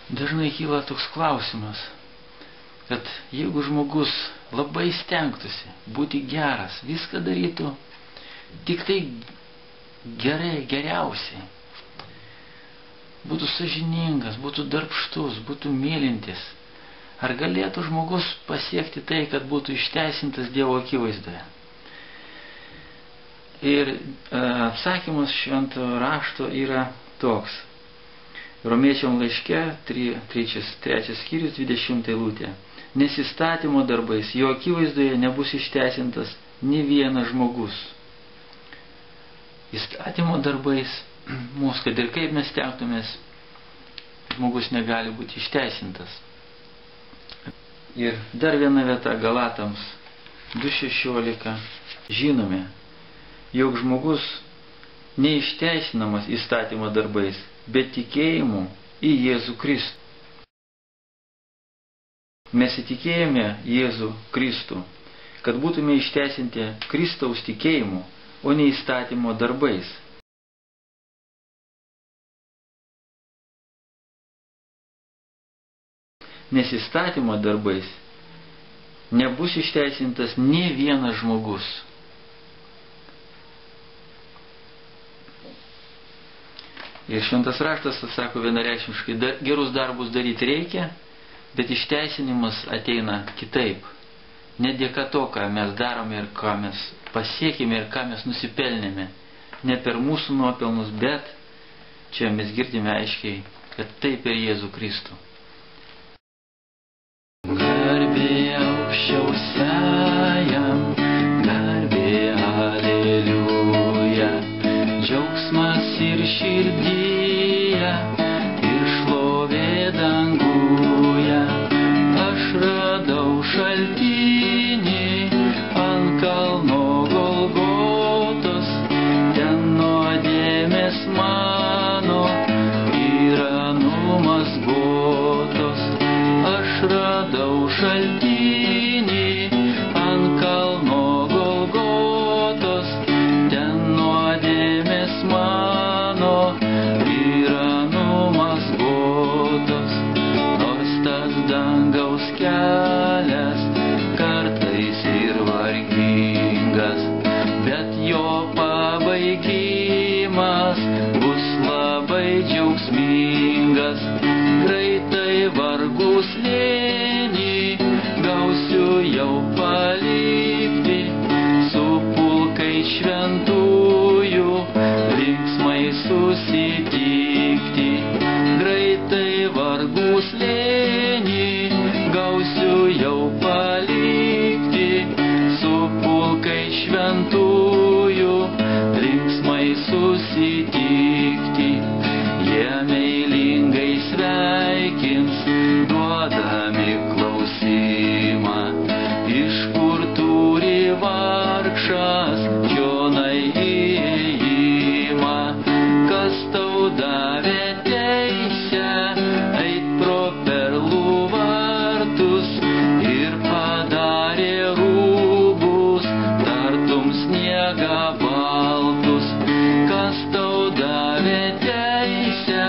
dažnai kyla toks klausimas, kad jeigu žmogus labai stengtųsi būti geras, viską darytų tik tai gerai, geriausiai, būtų sąžiningas, būtų darbštus, būtų mylintis, ar galėtų žmogus pasiekti tai, kad būtų išteisintas Dievo akivaizdoje? Ir atsakymas švento rašto yra toks. Romiečiam laiške 3 skyrius 20 eilutė. Nes įstatymo darbais jo akivaizdoje nebus išteisintas nė vienas žmogus. Įstatymo darbais mūsų, kad ir kaip mes stengtumės, žmogus negali būti išteisintas. Ir dar viena vieta Galatams 2:16. Žinome, jog žmogus neišteisinamas įstatymo darbais, bet tikėjimu į Jėzų Kristų. Mes įtikėjome Jėzų Kristų, kad būtume išteisinti Kristaus tikėjimu, o ne įstatymo darbais. Nes įstatymo darbais nebus išteisintas nė vienas žmogus. Ir šventas raštas atsako vienareikšmiškai, gerus darbus daryti reikia, bet išteisinimas ateina kitaip. Ne dėka to, ką mes darome ir ką mes pasiekime ir ką mes nusipelnėme. Ne per mūsų nuopelnus, bet čia mes girdime aiškiai, kad tai per Jėzų Kristų. Garbė aukščiausiajam, garbė aleliuja, džiaugsmas ir širdyje, ir šlovė danguje. Aš radau šaltinį ant kalno Golgotos, ten nuodėmės mano yra numazgotos. Aš radau šaltinį ant kalno Golgotos, ten nuodėmės mano yra numazgotos. Nors tas dangaus kelias kartais ir vargingas, bet jo pabaigimas bus labai džiaugsmingas. Greitai vargų slėnį gausiu jau palikti, su pulkais šventųjų linksmai susitikti. Greitai vargų slėnį gausiu jau palikti, su pulkais šventųjų linksmai susitikti. Jie meilingai sveikins, duodami klausimą, iš kur turi vargšas čionai įėjimą. Kas tau davė teisę eit pro perlų vartus ir padarė rūbus tartum sniegą baltus? Kas tau davė teisę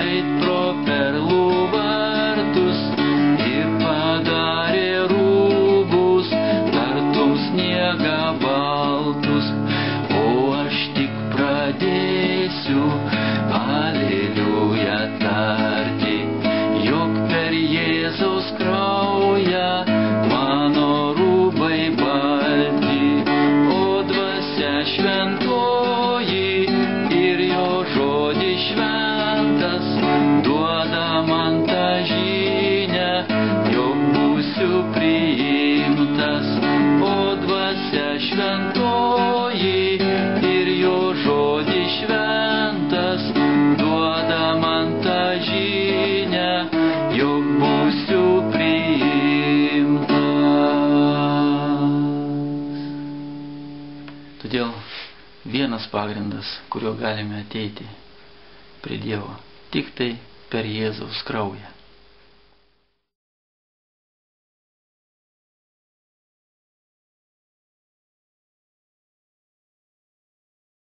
eit pro perlų vartus ir padarė rūbus tartum sniegą baltus? O aš tik pradėsiu aleliuja tarti, jog per Jėzaus kraują mano rūbai balti, o dvasia šventoji ir jo žodis šventas duoda man tą žinią, jog būsiu priimtas. O dvasia šventoji ir jo žodis šventas duoda man tą žinią, jog būsiu priimtas. Todėl vienas pagrindas, kuriuo galime ateiti prie Dievo, tik tai per Jėzaus kraują.